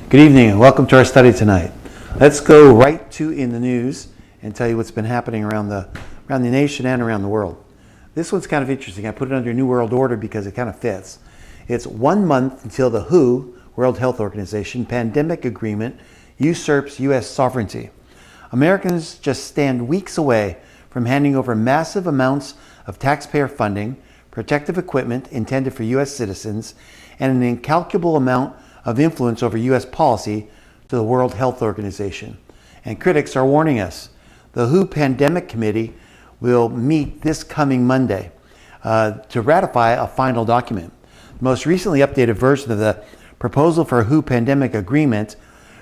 Good evening and welcome to our study tonight. Let's go right to in the news and tell you what's been happening around the nation and around the world. This one's kind of interesting. I put it under New World Order because it kind of fits. It's 1 month until the WHO, World Health Organization, pandemic agreement usurps U.S. sovereignty. Americans just stand weeks away from handing over massive amounts of taxpayer funding, protective equipment intended for U.S. citizens, and an incalculable amount of influence over U.S. policy to the World Health Organization. And critics are warning us. The WHO Pandemic Committee will meet this coming Monday to ratify a final document. The most recently updated version of the proposal for a WHO pandemic agreement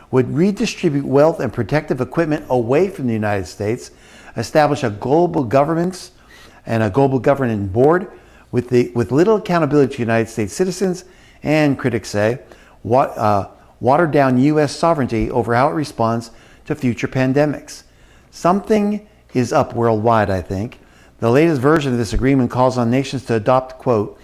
would redistribute wealth and protective equipment away from the United States, establish a global governance and a global governing board with little accountability to United States citizens, and critics say, water down U.S. sovereignty over how it responds to future pandemics. Something is up worldwide, I think. The latest version of this agreement calls on nations to adopt, quote,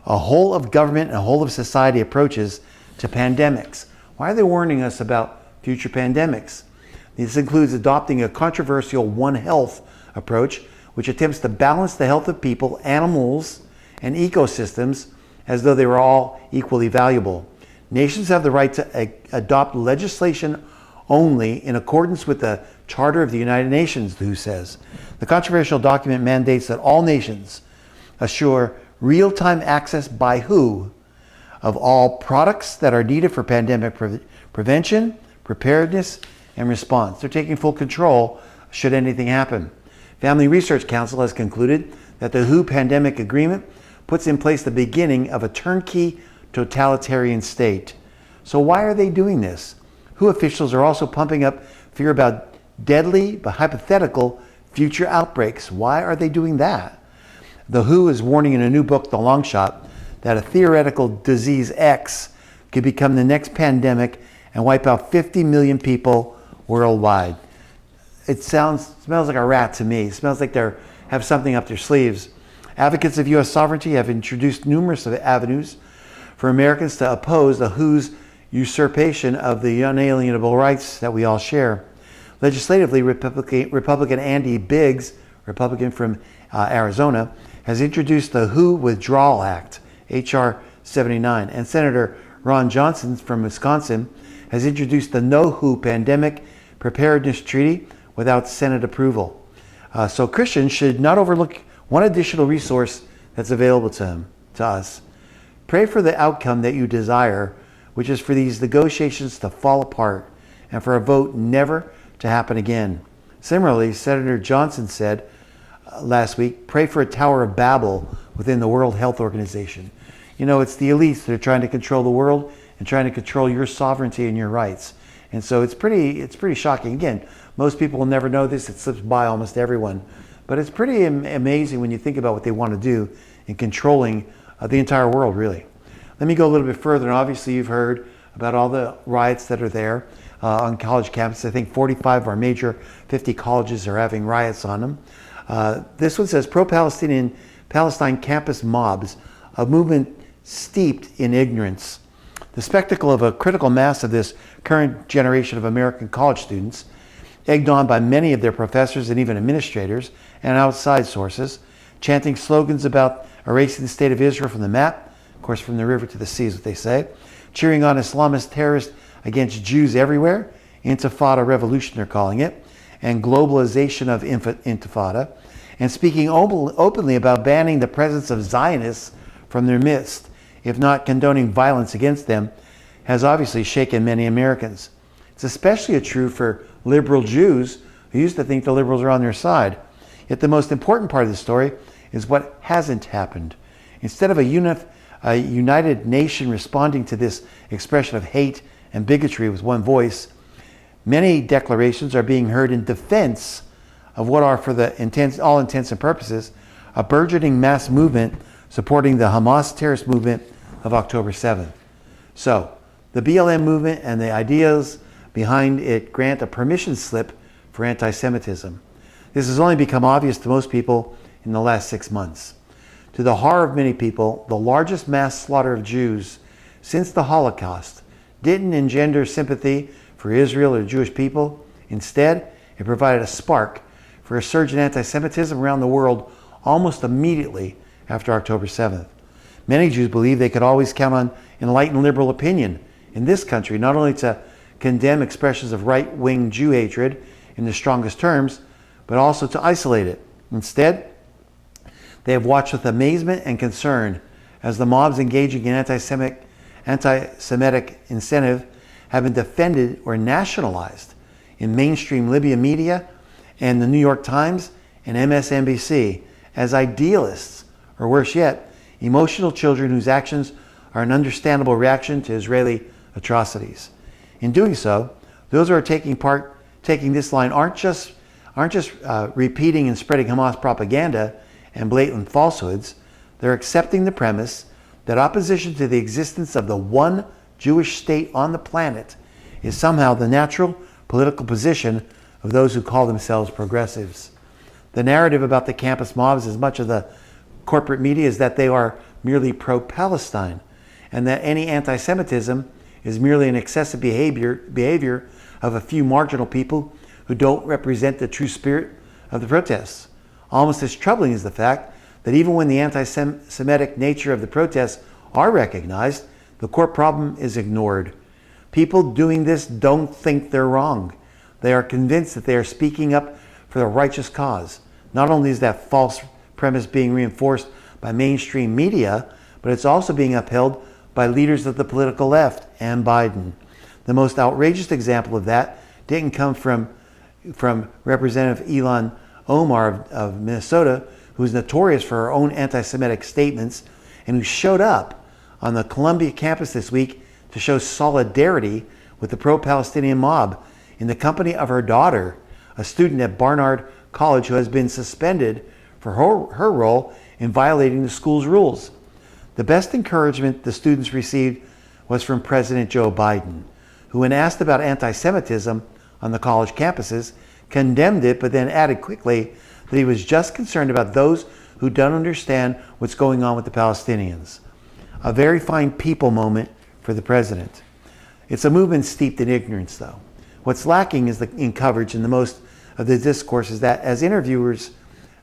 a whole of government and a whole of society approaches to pandemics. Why are they warning us about future pandemics? This includes adopting a controversial One Health approach, which attempts to balance the health of people, animals, and ecosystems as though they were all equally valuable. Nations have the right to adopt legislation only in accordance with the Charter of the United Nations, WHO says. The controversial document mandates that all nations assure real-time access by WHO of all products that are needed for pandemic prevention, preparedness, and response. They're taking full control should anything happen. Family Research Council has concluded that the WHO Pandemic Agreement puts in place the beginning of a turnkey totalitarian state. So why are they doing this? WHO officials are also pumping up fear about deadly but hypothetical future outbreaks. Why are they doing that? The WHO is warning in a new book, The Long Shot, that a theoretical disease X could become the next pandemic and wipe out 50 million people worldwide. It smells like a rat to me. It smells like they have something up their sleeves. Advocates of U.S. sovereignty have introduced numerous avenues for Americans to oppose the WHO's usurpation of the unalienable rights that we all share. Legislatively, Republican Andy Biggs, Republican from Arizona, has introduced the WHO Withdrawal Act, H.R. 79, and Senator Ron Johnson from Wisconsin has introduced the No WHO Pandemic Preparedness Treaty without Senate approval. So Christians should not overlook one additional resource that's available to us. Pray for the outcome that you desire, which is for these negotiations to fall apart and for a vote never to happen again. Similarly, Senator Johnson said last week, pray for a Tower of Babel within the World Health Organization. You know, it's the elites that are trying to control the world and trying to control your sovereignty and your rights. And so it's pretty shocking. Again, most people will never know this. It slips by almost everyone. But it's pretty amazing when you think about what they want to do in controlling the entire world, really. Let me go a little bit further. And obviously, you've heard about all the riots that are there on college campuses. I think 45 of our major 50 colleges are having riots on them. This one says, pro-Palestinian Palestine campus mobs, a movement steeped in ignorance. The spectacle of a critical mass of this current generation of American college students, egged on by many of their professors and even administrators and outside sources, chanting slogans about erasing the state of Israel from the map, of course from the river to the sea is what they say, cheering on Islamist terrorists against Jews everywhere, Intifada revolution they're calling it, and globalization of Intifada, and speaking openly about banning the presence of Zionists from their midst, if not condoning violence against them, has obviously shaken many Americans. It's especially true for liberal Jews who used to think the liberals are on their side. Yet the most important part of the story is what hasn't happened. Instead of a united nation responding to this expression of hate and bigotry with one voice, many declarations are being heard in defense of what are, for all intents and purposes, a burgeoning mass movement supporting the Hamas terrorist movement of October 7th. So, the BLM movement and the ideas behind it grant a permission slip for anti-Semitism. This has only become obvious to most people in the last 6 months. To the horror of many people, the largest mass slaughter of Jews since the Holocaust didn't engender sympathy for Israel or the Jewish people. Instead, it provided a spark for a surge in anti-Semitism around the world almost immediately after October 7th. Many Jews believe they could always count on enlightened liberal opinion in this country, not only to condemn expressions of right-wing Jew hatred in the strongest terms, but also to isolate it. Instead, they have watched with amazement and concern as the mobs engaging in anti-Semitic incentive have been defended or nationalized in mainstream Libya media and the New York Times and MSNBC as idealists, or worse yet, emotional children whose actions are an understandable reaction to Israeli atrocities. In doing so, those who are taking this line aren't just repeating and spreading Hamas propaganda and blatant falsehoods. They're accepting the premise that opposition to the existence of the one Jewish state on the planet is somehow the natural political position of those who call themselves progressives. The narrative about the campus mobs, as much of the corporate media, is that they are merely pro-Palestine and that any anti-Semitism is merely an excessive behavior of a few marginal people who don't represent the true spirit of the protests. Almost as troubling is the fact that even when the anti-Semitic nature of the protests are recognized, the core problem is ignored. People doing this don't think they're wrong. They are convinced that they are speaking up for the righteous cause. Not only is that false premise being reinforced by mainstream media, but it's also being upheld by leaders of the political left and Biden. The most outrageous example of that didn't come from Representative Ilhan Omar of Minnesota, who's notorious for her own anti-Semitic statements and who showed up on the Columbia campus this week to show solidarity with the pro-Palestinian mob in the company of her daughter, a student at Barnard College who has been suspended for her role in violating the school's rules. The best encouragement the students received was from President Joe Biden, who, when asked about anti-Semitism on the college campuses, condemned it, but then added quickly that he was just concerned about those who don't understand what's going on with the Palestinians. A very fine people moment for the president. It's a movement steeped in ignorance, though. What's lacking is in coverage, and the most of the discourse is that as interviewers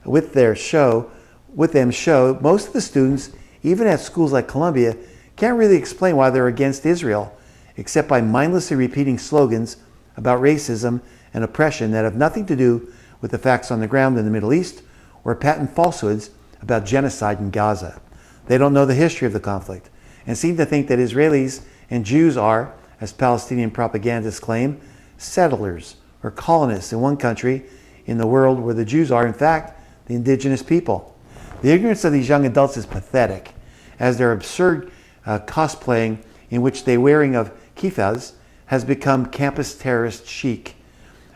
with them show, most of the students, even at schools like Columbia, can't really explain why they're against Israel, except by mindlessly repeating slogans about racism and oppression that have nothing to do with the facts on the ground in the Middle East or patent falsehoods about genocide in Gaza. They don't know the history of the conflict and seem to think that Israelis and Jews are, as Palestinian propagandists claim, settlers or colonists in one country in the world where the Jews are, in fact, the indigenous people. The ignorance of these young adults is pathetic, as their absurd cosplaying in which the wearing of kippahs has become campus terrorist chic.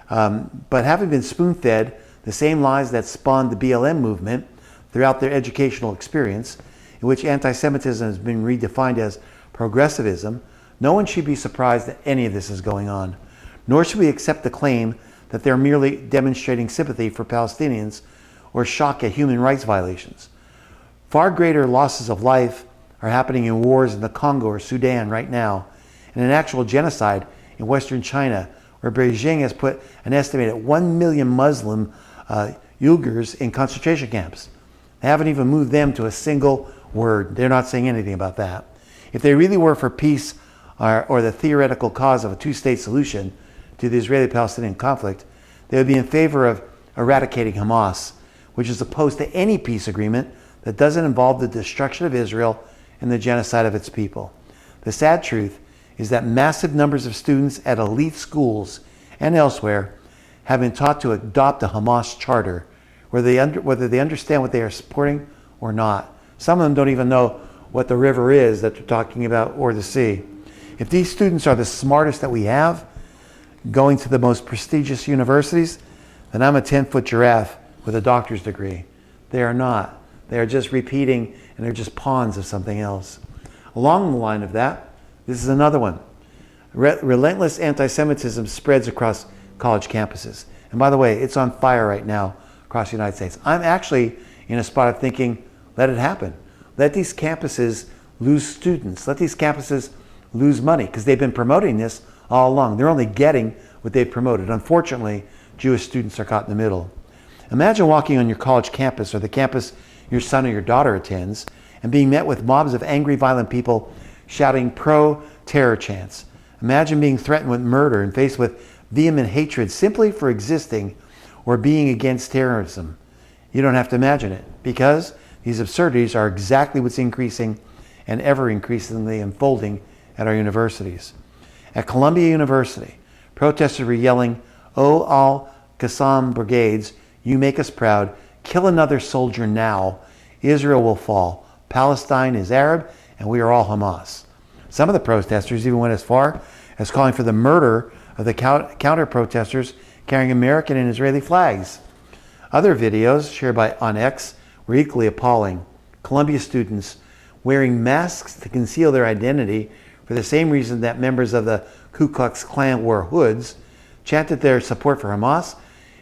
But having been spoon-fed the same lies that spawned the BLM movement throughout their educational experience, in which anti-Semitism has been redefined as progressivism, no one should be surprised that any of this is going on. Nor should we accept the claim that they're merely demonstrating sympathy for Palestinians or shock at human rights violations. Far greater losses of life are happening in wars in the Congo or Sudan right now, and an actual genocide in Western China, where Beijing has put an estimated 1 million Muslim Uyghurs in concentration camps. They haven't even moved them to a single word. They're not saying anything about that. If they really were for peace or the theoretical cause of a two-state solution to the Israeli-Palestinian conflict, they would be in favor of eradicating Hamas, which is opposed to any peace agreement that doesn't involve the destruction of Israel and the genocide of its people. The sad truth is that massive numbers of students at elite schools and elsewhere have been taught to adopt a Hamas charter, whether they understand what they are supporting or not. Some of them don't even know what the river is that they're talking about or the sea. If these students are the smartest that we have, going to the most prestigious universities, then I'm a 10-foot giraffe with a doctor's degree. They are not. They are just repeating, and they're just pawns of something else. Along the line of that, this is another one. Relentless anti-Semitism spreads across college campuses. And by the way, it's on fire right now across the United States. I'm actually in a spot of thinking, let it happen. Let these campuses lose students. Let these campuses lose money because they've been promoting this all along. They're only getting what they've promoted. Unfortunately, Jewish students are caught in the middle. Imagine walking on your college campus or the campus your son or your daughter attends and being met with mobs of angry, violent people shouting pro-terror chants. Imagine being threatened with murder and faced with vehement hatred simply for existing or being against terrorism. You don't have to imagine it, because these absurdities are exactly what's increasing and ever increasingly unfolding at our universities. At Columbia University, protesters were yelling, "Oh, Al-Qassam brigades, you make us proud. Kill another soldier now. Israel will fall. Palestine is Arab, and we are all Hamas." Some of the protesters even went as far as calling for the murder of the counter-protesters carrying American and Israeli flags. Other videos shared on X were equally appalling. Columbia students wearing masks to conceal their identity for the same reason that members of the Ku Klux Klan wore hoods, chanted their support for Hamas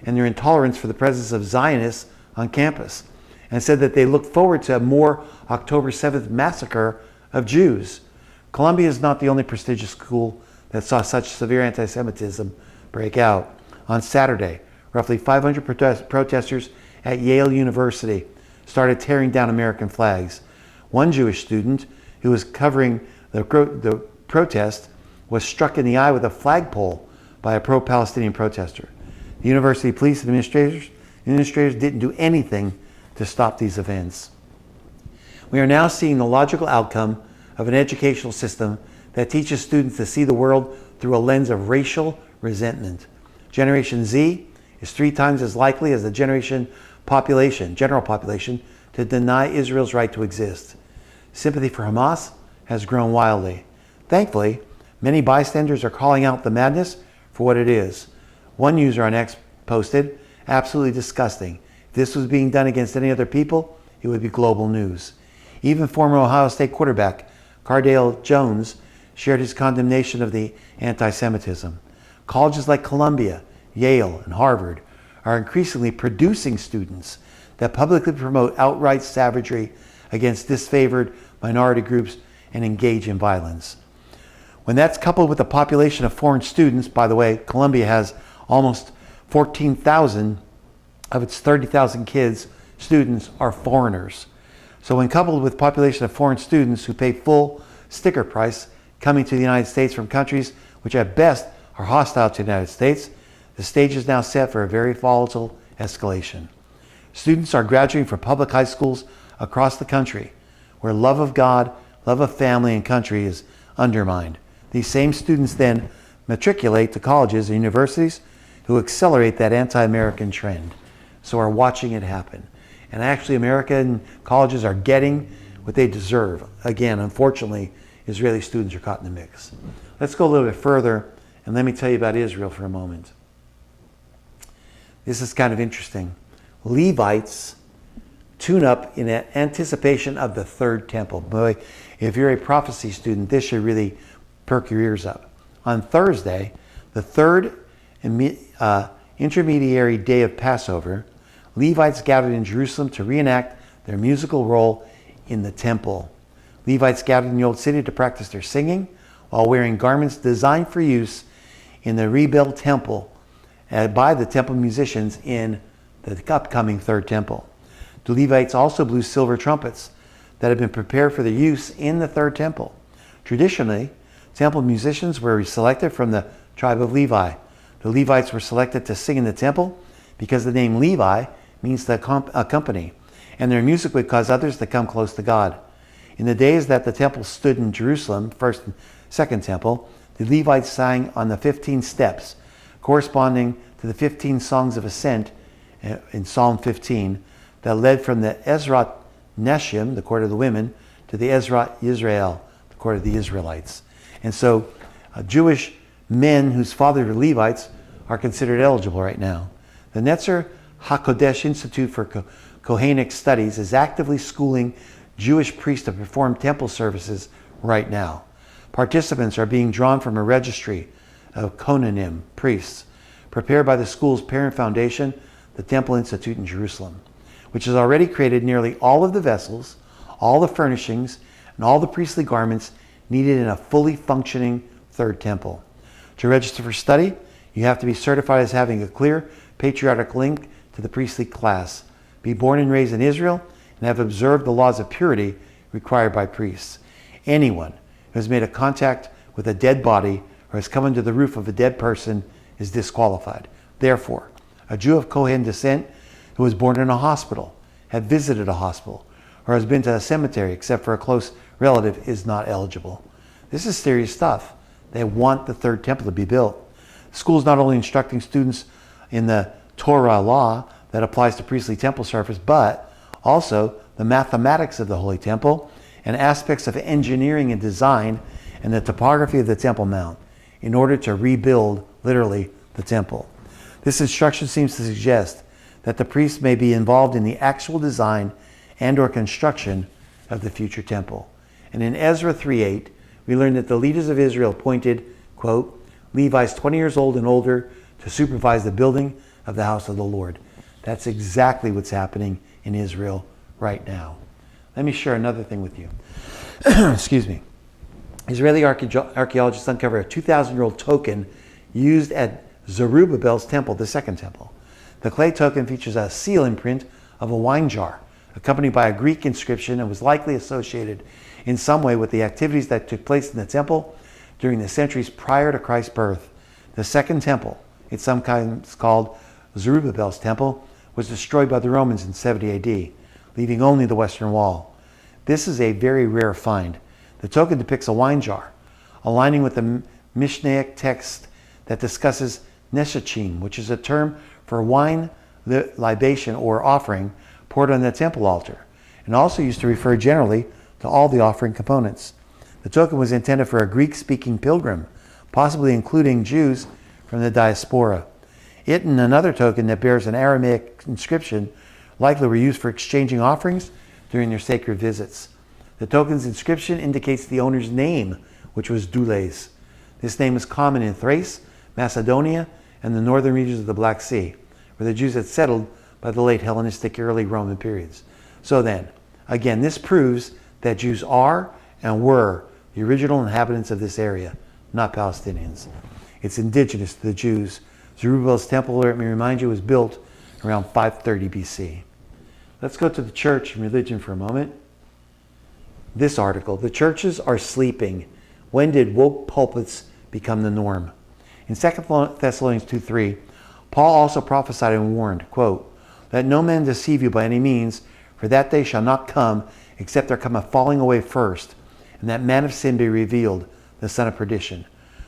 and their intolerance for the presence of Zionists on campus, and said that they looked forward to a more October 7th massacre of Jews. Columbia is not the only prestigious school that saw such severe anti-Semitism break out. On Saturday, roughly 500 protesters at Yale University started tearing down American flags. One Jewish student who was covering the protest was struck in the eye with a flagpole by a pro-Palestinian protester. The university police and administrators didn't do anything to stop these events. We are now seeing the logical outcome of an educational system that teaches students to see the world through a lens of racial resentment. Generation Z is 3 times as likely as the general population, to deny Israel's right to exist. Sympathy for Hamas has grown wildly. Thankfully, many bystanders are calling out the madness for what it is. One user on X posted, "Absolutely disgusting. If this was being done against any other people, it would be global news." Even former Ohio State quarterback Cardale Jones shared his condemnation of the anti-Semitism. Colleges like Columbia, Yale, and Harvard are increasingly producing students that publicly promote outright savagery against disfavored minority groups and engage in violence. When that's coupled with a population of foreign students, by the way, Columbia has almost 14,000 of its 30,000 students are foreigners. So when coupled with population of foreign students who pay full sticker price coming to the United States from countries which at best are hostile to the United States, the stage is now set for a very volatile escalation. Students are graduating from public high schools across the country where love of God, love of family and country is undermined. These same students then matriculate to colleges and universities who accelerate that anti-American trend. So we're watching it happen. And actually American colleges are getting what they deserve. Again, unfortunately, Israeli students are caught in the mix. Let's go a little bit further and let me tell you about Israel for a moment. This is kind of interesting. Levites tune up in anticipation of the third temple. Boy, if you're a prophecy student, this should really perk your ears up. On Thursday, the third intermediary day of Passover, Levites gathered in Jerusalem to reenact their musical role in the temple. Levites gathered in the Old City to practice their singing while wearing garments designed for use in the rebuilt temple by the temple musicians in the upcoming third temple. The Levites also blew silver trumpets that had been prepared for their use in the third temple. Traditionally, temple musicians were selected from the tribe of Levi. The Levites were selected to sing in the temple because the name Levi means to accompany, and their music would cause others to come close to God. In the days that the temple stood in Jerusalem, first and second temple, the Levites sang on the 15 steps, corresponding to the 15 songs of ascent in Psalm 15, that led from the Ezrat Neshim, the court of the women, to the Ezrat Yisrael, the court of the Israelites. And so Jewish men whose fathers were Levites are considered eligible right now. The Netzer HaKodesh Institute for Kohanic Studies is actively schooling Jewish priests to perform temple services right now. Participants are being drawn from a registry of Kohanim, priests, prepared by the school's parent foundation, the Temple Institute in Jerusalem, which has already created nearly all of the vessels, all the furnishings, and all the priestly garments needed in a fully functioning third temple. To register for study, you have to be certified as having a clear patriotic link to the priestly class, be born and raised in Israel, and have observed the laws of purity required by priests. Anyone who has made a contact with a dead body or has come under the roof of a dead person is disqualified. Therefore, a Jew of Kohen descent who was born in a hospital, had visited a hospital, or has been to a cemetery except for a close relative is not eligible. This is serious stuff. They want the third temple to be built. The school is not only instructing students in the Torah law that applies to priestly temple service, but also the mathematics of the Holy Temple and aspects of engineering and design and the topography of the Temple Mount in order to rebuild, literally, the temple. This instruction seems to suggest that the priests may be involved in the actual design and or construction of the future temple. And in Ezra 3:8, we learn that the leaders of Israel appointed, quote, Levites 20 years old and older to supervise the building of the house of the Lord. That's exactly what's happening in Israel right now. Let me share another thing with you. Excuse me. Israeli archaeologists uncover a 2,000-year-old token used at Zerubbabel's temple, the second temple. The clay token features a seal imprint of a wine jar, accompanied by a Greek inscription, and was likely associated in some way with the activities that took place in the temple during the centuries prior to Christ's birth. The second temple, it's sometimes called Zerubbabel's temple, was destroyed by the Romans in 70 AD, leaving only the western wall. This is a very rare find. The token depicts a wine jar, aligning with the Mishnaic text that discusses nesachim, which is a term for wine libation or offering poured on the temple altar, and also used to refer generally to all the offering components. The token was intended for a Greek-speaking pilgrim, possibly including Jews from the diaspora. It and another token that bears an Aramaic inscription likely were used for exchanging offerings during their sacred visits. The token's inscription indicates the owner's name, which was Doules. This name is common in Thrace, Macedonia, and the northern regions of the Black Sea, where the Jews had settled by the late Hellenistic early Roman periods. So then, again, this proves that Jews are and were the original inhabitants of this area, not Palestinians. It's indigenous to the Jews. Zerubbabel's temple, let me remind you, was built around 530 BC. Let's go to the church and religion for a moment. This article, the churches are sleeping. When did woke pulpits become the norm? In 2 Thessalonians 2:3, Paul also prophesied and warned, quote, Let no man deceive you by any means, for that day shall not come, except there come a falling away first, and that man of sin be revealed, the son of perdition,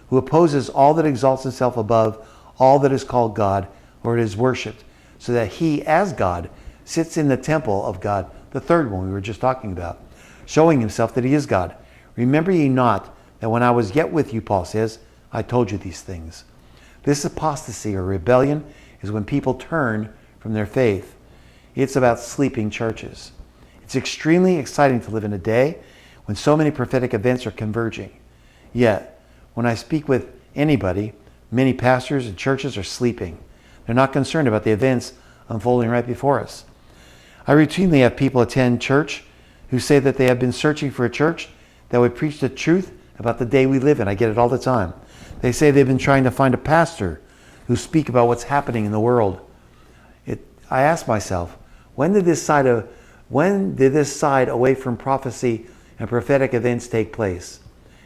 who opposes all that exalts himself above all that is called God, or it is worshipped, so that he, as God, sits in the temple of God, the third one we were just talking about, showing himself that he is God. Remember ye not that when I was yet with you, Paul says, I told you these things. This apostasy or rebellion is when people turn from their faith. It's about sleeping churches. It's extremely exciting to live in a day when so many prophetic events are converging. Yet, when I speak with anybody, many pastors and churches are sleeping. They're not concerned about the events unfolding right before us. I routinely have people attend church who say that they have been searching for a church that would preach the truth about the day we live in. I get it all the time. They say they've been trying to find a pastor who speak about what's happening in the world. I ask myself, when did this side away from prophecy and prophetic events take place?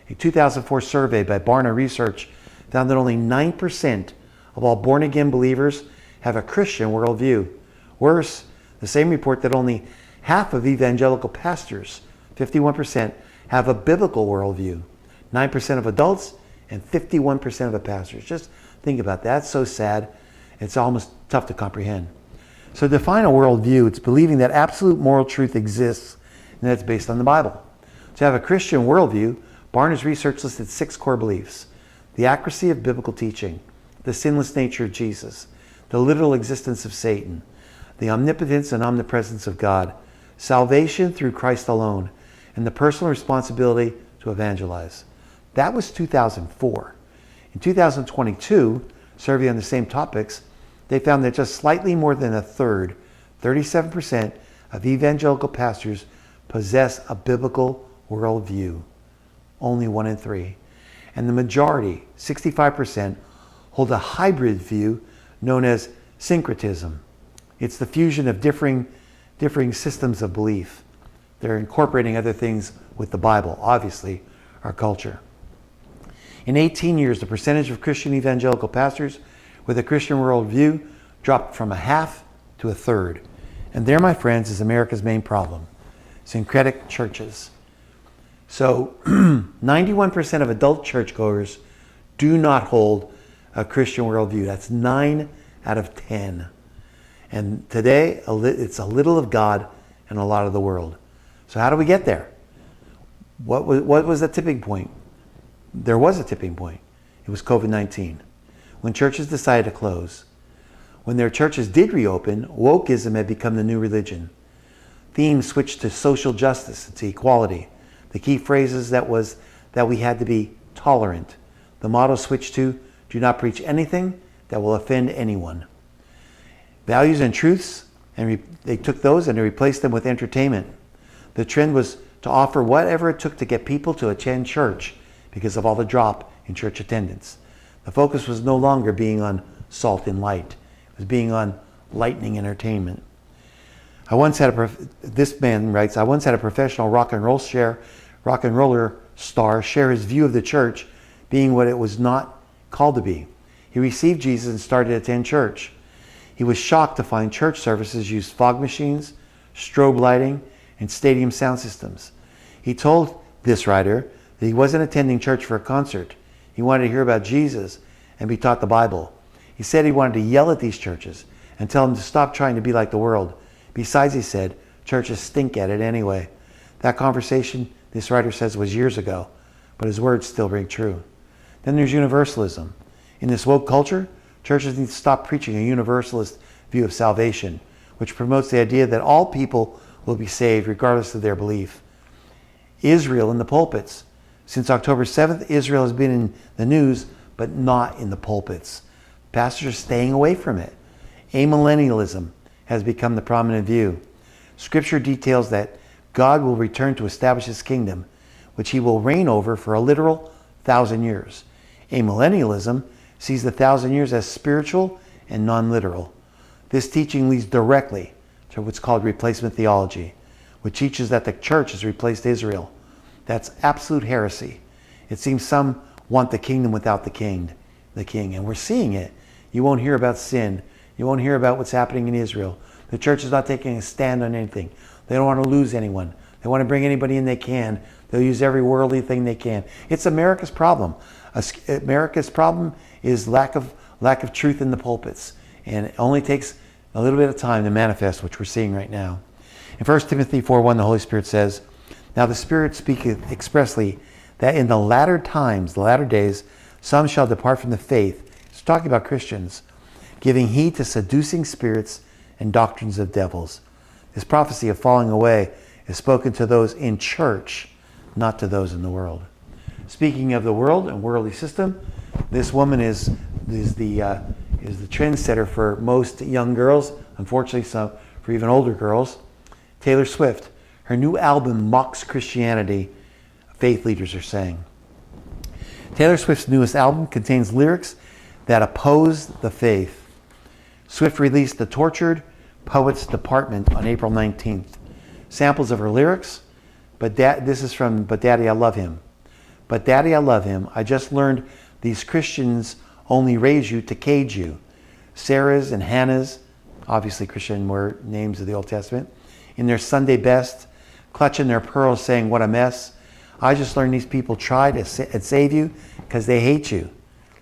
A 2004 survey by Barna Research found that only 9% of all born-again believers have a Christian worldview. Worse, the same report that only half of evangelical pastors, 51%, have a biblical worldview. 9% of adults and 51% of the pastors. Just think about that. It's so sad. It's almost tough to comprehend. So to define a worldview, it's believing that absolute moral truth exists and that's based on the Bible. To have a Christian worldview, Barna's research listed 6 core beliefs: the accuracy of biblical teaching, the sinless nature of Jesus, the literal existence of Satan, the omnipotence and omnipresence of God, salvation through Christ alone, and the personal responsibility to evangelize. That was 2004. In 2022, survey on the same topics, they found that just slightly more than a third, 37%, of evangelical pastors possess a biblical worldview. only 1 in 3. And the majority, 65%, hold a hybrid view known as syncretism. It's the fusion of differing systems of belief. They're incorporating other things with the Bible, obviously, our culture. In 18 years, the percentage of Christian evangelical pastors with a Christian worldview dropped from a half to a third. And there, my friends, is America's main problem: syncretic churches. So 91% of adult churchgoers do not hold a Christian worldview. That's 9 out of 10. And today, it's a little of God and a lot of the world. So how do we get there? What was the tipping point? There was a tipping point. It was COVID-19. When churches decided to close. When their churches did reopen, wokeism had become the new religion. Themes switched to social justice and to equality. The key phrases that we had to be tolerant. The motto switched to, do not preach anything that will offend anyone. Values and truths, and they took those and they replaced them with entertainment. The trend was to offer whatever it took to get people to attend church because of all the drop in church attendance. The focus was no longer being on salt and light. It was being on lightning entertainment. This man writes, I once had a professional rock and roller star share his view of the church being what it was not called to be. He received Jesus and started to attend church. He was shocked to find church services used fog machines, strobe lighting, and stadium sound systems. He told this writer that he wasn't attending church for a concert. He wanted to hear about Jesus and be taught the Bible. He said he wanted to yell at these churches and tell them to stop trying to be like the world. Besides, he said, churches stink at it anyway. That conversation, this writer says, was years ago, but his words still ring true. Then there's universalism. In this woke culture, churches need to stop preaching a universalist view of salvation, which promotes the idea that all people will be saved regardless of their belief. Israel in the pulpits. Since October 7th, Israel has been in the news, but not in the pulpits. Pastors are staying away from it. Amillennialism has become the prominent view. Scripture details that God will return to establish his kingdom, which he will reign over for a literal 1,000 years. Amillennialism sees the 1,000 years as spiritual and non-literal. This teaching leads directly to what's called replacement theology, which teaches that the church has replaced Israel. That's absolute heresy. It seems some want the kingdom without the king, and we're seeing it. You won't hear about sin. You won't hear about what's happening in Israel. The church is not taking a stand on anything. They don't want to lose anyone. They want to bring anybody in they can. They'll use every worldly thing they can. It's America's problem. America's problem is lack of truth in the pulpits. And it only takes a little bit of time to manifest, which we're seeing right now. In 1 Timothy 4:1, the Holy Spirit says, now the Spirit speaketh expressly that in the latter times, the latter days, some shall depart from the faith. It's talking about Christians, giving heed to seducing spirits and doctrines of devils. This prophecy of falling away is spoken to those in church, not to those in the world. Speaking of the world and worldly system, this woman is the trendsetter for most young girls, unfortunately some for even older girls. Taylor Swift. Her new album mocks Christianity, faith leaders are saying. Taylor Swift's newest album contains lyrics that oppose the faith. Swift released The Tortured Poets Department on April 19th. Samples of her lyrics, this is from But Daddy, I Love Him. But Daddy, I love him. I just learned these Christians only raise you to cage you. Sarah's and Hannah's, obviously Christian were names of the Old Testament, in their Sunday best, clutching their pearls saying, what a mess. I just learned these people try to save you because they hate you.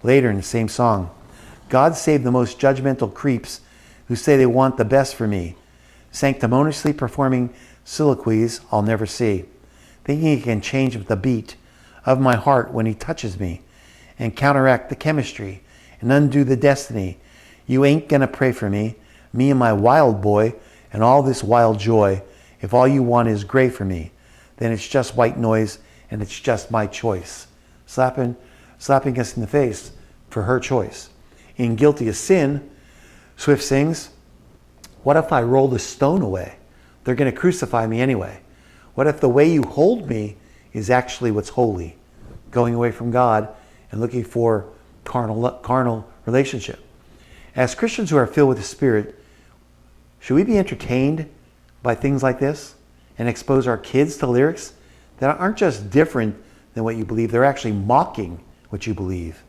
Later in the same song, God save the most judgmental creeps who say they want the best for me, sanctimoniously performing soliloquies I'll never see, thinking he can change the beat of my heart when he touches me and counteract the chemistry and undo the destiny. You ain't gonna pray for me and my wild boy and all this wild joy. If all you want is gray for me, then it's just white noise and it's just my choice. Slapping us in the face for her choice. In Guilty of Sin, Swift sings, what if I roll the stone away? They're going to crucify me anyway. What if the way you hold me is actually what's holy? going away from God and looking for carnal relationship. As Christians who are filled with the Spirit, should we be entertained by things like this and expose our kids to lyrics that aren't just different than what you believe, they're actually mocking what you believe?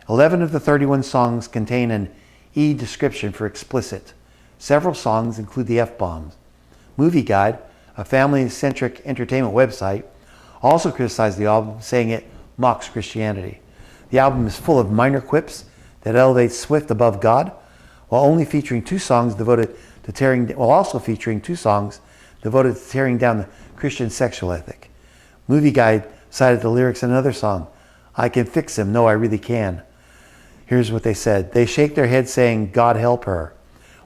11 of the 31 songs contain an E description for explicit. Several songs include the F-bombs. Movie Guide, a family-centric entertainment website, also criticized the album, saying it mocks Christianity. The album is full of minor quips that elevate Swift above God, while also featuring two songs devoted to tearing down the Christian sexual ethic. Movie Guide cited the lyrics in another song, "I Can Fix Him, No, I Really Can." Here's what they said. They shake their heads saying, "God help her.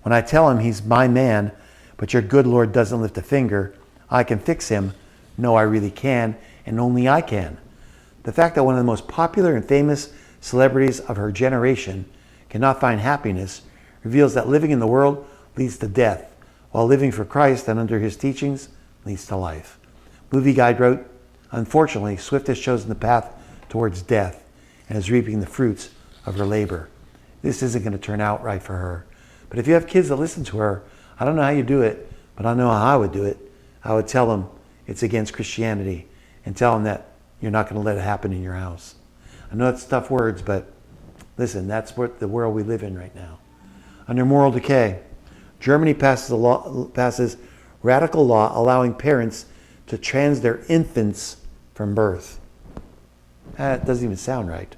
When I tell him he's my man, but your good Lord doesn't lift a finger, I can fix him. No, I really can, and only I can." The fact that one of the most popular and famous celebrities of her generation cannot find happiness reveals that living in the world leads to death, while living for Christ and under his teachings leads to life. Movie Guide wrote, "Unfortunately, Swift has chosen the path towards death and is reaping the fruits of her labor. This isn't going to turn out right for her." But if you have kids that listen to her, I don't know how you do it, but I know how I would do it. I would tell them it's against Christianity and tell them that you're not going to let it happen in your house. I know it's tough words, but listen, that's what the world we live in right now. Under moral decay, Germany passes radical law allowing parents to trans their infants from birth. That doesn't even sound right.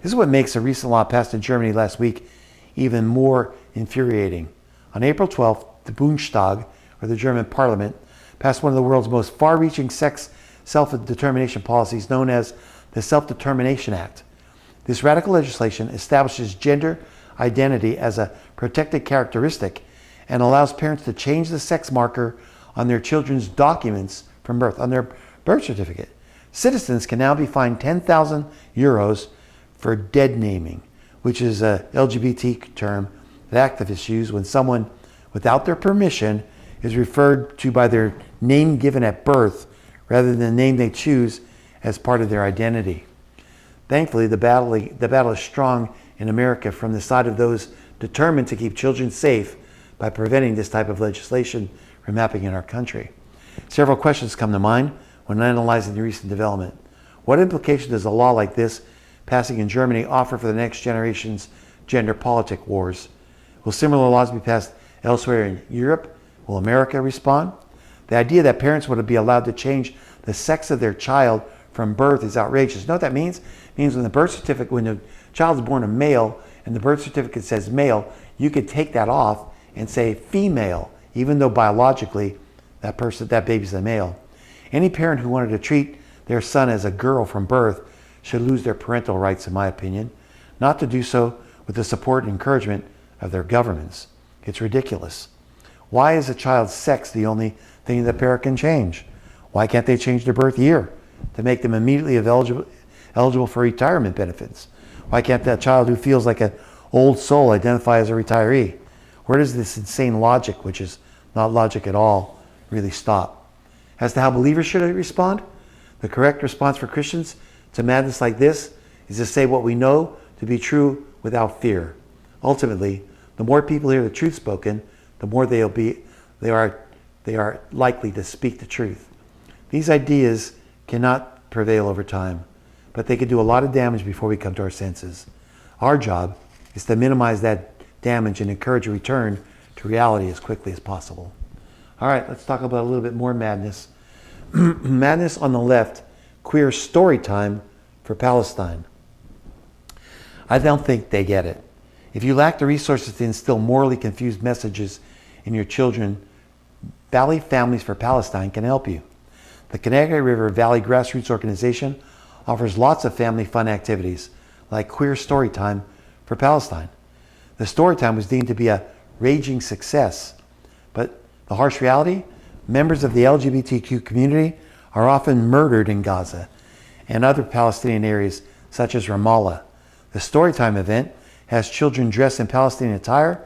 This is what makes a recent law passed in Germany last week even more infuriating. On April 12th, the Bundestag, or the German parliament, passed one of the world's most far-reaching sex self-determination policies, known as the Self-Determination Act. This radical legislation establishes gender identity as a protected characteristic and allows parents to change the sex marker on their children's documents from birth, on their birth certificate. Citizens can now be fined 10,000 euros for dead naming, which is a LGBT term that activists use when someone, without their permission, is referred to by their name given at birth rather than the name they choose as part of their identity. Thankfully, the battle is strong in America from the side of those determined to keep children safe by preventing this type of legislation from happening in our country. Several questions come to mind when analyzing the recent development. What implication does a law like this passing in Germany offer for the next generation's gender politic wars? Will similar laws be passed elsewhere in Europe? Will America respond? The idea that parents would be allowed to change the sex of their child from birth is outrageous. You know what that means? It means when the child is born a male and the birth certificate says male, you could take that off and say female, even though biologically that baby's a male. Any parent who wanted to treat their son as a girl from birth should lose their parental rights, in my opinion, not to do so with the support and encouragement of their governments. It's ridiculous. Why is a child's sex the only thing that parent can change? Why can't they change their birth year to make them immediately eligible for retirement benefits? Why can't that child who feels like an old soul identify as a retiree? Where does this insane logic, which is not logic at all, really stop? As to how believers should respond, the correct response for Christians to madness like this is to say what we know to be true without fear. Ultimately, the more people hear the truth spoken, the more they are likely to speak the truth. These ideas cannot prevail over time, but they can do a lot of damage before we come to our senses. Our job is to minimize that damage and encourage a return to reality as quickly as possible. All right, let's talk about a little bit more madness. Madness on the left, queer story time for Palestine. I don't think they get it. If you lack the resources to instill morally confused messages in your children, Valley Families for Palestine can help you. The Connecticut River Valley Grassroots Organization offers lots of family fun activities, like Queer Storytime for Palestine. The storytime was deemed to be a raging success, but the harsh reality, members of the LGBTQ community are often murdered in Gaza and other Palestinian areas such as Ramallah. The Storytime event has children dressed in Palestinian attire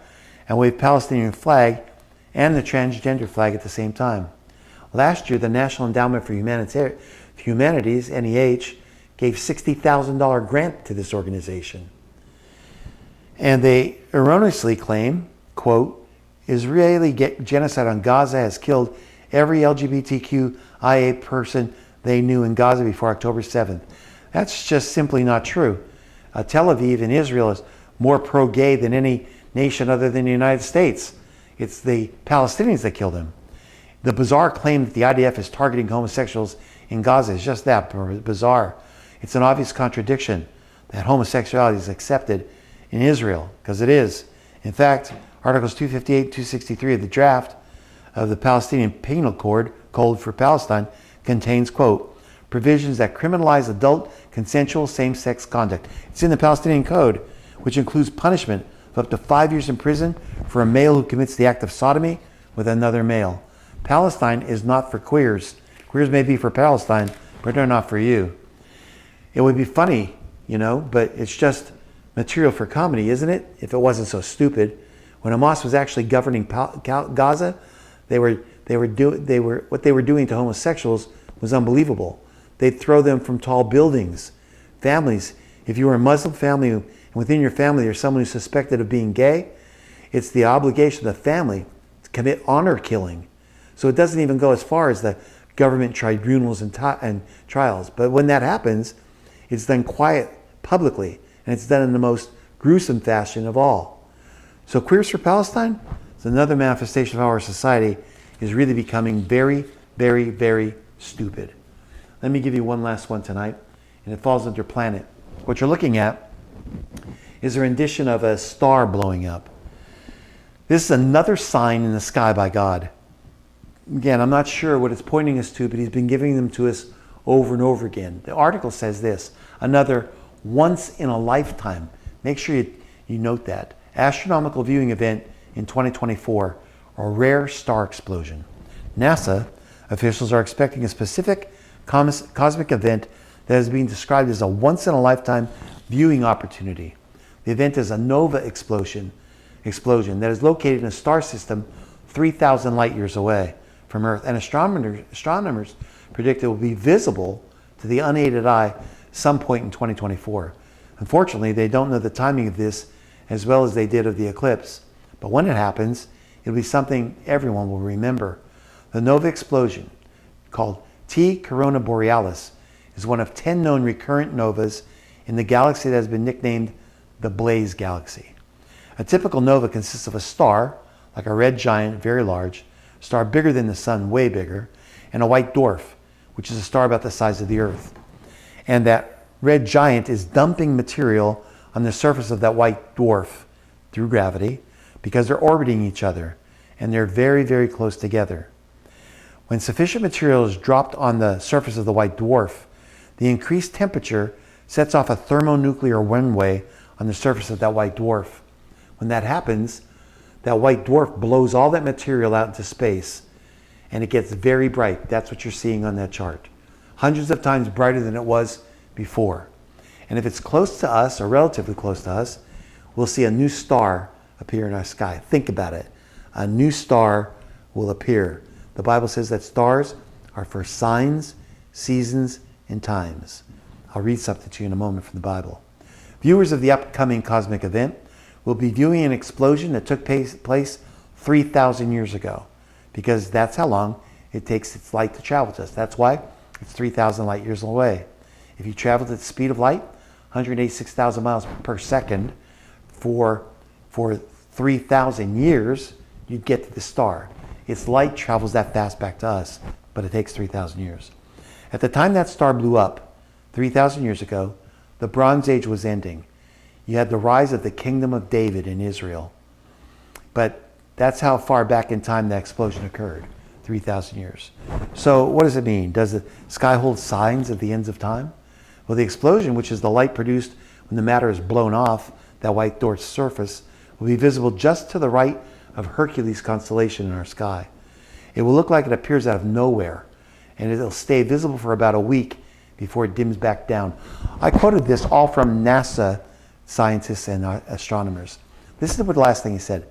and wave Palestinian flag and the transgender flag at the same time. Last year, the National Endowment for Humanities, NEH, gave $60,000 grant to this organization. And they erroneously claim, quote, Israeli genocide on Gaza has killed every LGBTQIA person they knew in Gaza before October 7th. That's just simply not true. Tel Aviv in Israel is more pro-gay than any nation other than the United States. It's the Palestinians that killed him. The bizarre claim that the IDF is targeting homosexuals in Gaza is just that, bizarre. It's an obvious contradiction that homosexuality is accepted in Israel, because it is. In fact, Articles 258 and 263 of the draft of the Palestinian Penal Code for Palestine contains, quote, provisions that criminalize adult consensual same-sex conduct. It's in the Palestinian Code, which includes punishment of up to 5 years in prison for a male who commits the act of sodomy with another male. Palestine is not for queers. Queers may be for Palestine, but they're not for you. It would be funny, but it's just material for comedy, isn't it? If it wasn't so stupid. When Hamas was actually governing Gaza, what they were doing to homosexuals was unbelievable. They'd throw them from tall buildings. Families, if you were a Muslim family and within your family there's someone who's suspected of being gay, it's the obligation of the family to commit honor killing. So it doesn't even go as far as the government tribunals and trials. But when that happens, it's done quiet, publicly, and it's done in the most gruesome fashion of all. So Queers for Palestine is another manifestation of how our society is really becoming very, very, very stupid. Let me give you one last one tonight, and it falls under planet. What you're looking at is a rendition of a star blowing up. This is another sign in the sky by God. Again, I'm not sure what it's pointing us to, but he's been giving them to us over and over again. The article says this, another once in a lifetime. Make sure you note that. Astronomical viewing event in 2024, a rare star explosion. NASA officials are expecting a specific cosmic event that is being described as a once in a lifetime viewing opportunity. The event is a nova explosion that is located in a star system 3,000 light years away from Earth, and astronomers predict it will be visible to the unaided eye some point in 2024. Unfortunately, they don't know the timing of this as well as they did of the eclipse, but when it happens, it'll be something everyone will remember. The nova explosion, called T Corona Borealis, is one of 10 known recurrent novas in the galaxy that has been nicknamed the Blaze Galaxy. A typical nova consists of a star, like a red giant, very large, a star bigger than the sun, way bigger, and a white dwarf, which is a star about the size of the Earth. And that red giant is dumping material on the surface of that white dwarf through gravity because they're orbiting each other and they're very, very close together. When sufficient material is dropped on the surface of the white dwarf, the increased temperature sets off a thermonuclear runaway on the surface of that white dwarf. When that happens, that white dwarf blows all that material out into space and it gets very bright. That's what you're seeing on that chart. Hundreds of times brighter than it was before. And if it's close to us, or relatively close to us, we'll see a new star appear in our sky. Think about it. A new star will appear. The Bible says that stars are for signs, seasons, and times. I'll read something to you in a moment from the Bible. Viewers of the upcoming cosmic event will be viewing an explosion that took place 3,000 years ago, because that's how long it takes its light to travel to us. That's why it's 3,000 light years away. If you traveled at the speed of light, 186,000 miles per second, for 3,000 years, you'd get to the star. Its light travels that fast back to us, but it takes 3,000 years. At the time that star blew up, 3,000 years ago, the Bronze Age was ending. You had the rise of the kingdom of David in Israel. But that's how far back in time that explosion occurred, 3,000 years. So what does it mean? Does the sky hold signs of the ends of time? Well, the explosion, which is the light produced when the matter is blown off that white dwarf's surface, will be visible just to the right of Hercules constellation in our sky. It will look like it appears out of nowhere, and it'll stay visible for about a week before it dims back down. I quoted this all from NASA scientists and astronomers. Listen to what the last thing he said.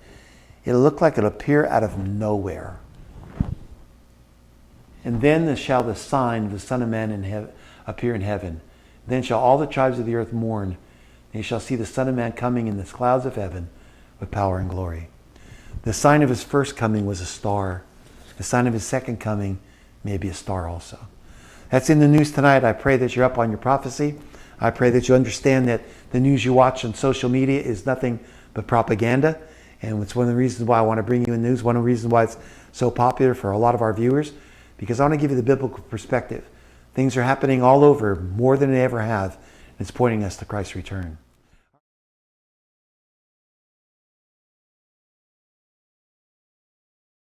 It'll look like it'll appear out of nowhere. And then shall the sign of the Son of Man appear in heaven. Then shall all the tribes of the earth mourn. They shall see the Son of Man coming in the clouds of heaven with power and glory. The sign of his first coming was a star. The sign of his second coming may be a star also. That's in the news tonight. I pray that you're up on your prophecy. I pray that you understand that the news you watch on social media is nothing but propaganda. And it's one of the reasons why I want to bring you in news. One of the reasons why it's so popular for a lot of our viewers, because I want to give you the biblical perspective. Things are happening all over more than they ever have. It's pointing us to Christ's return.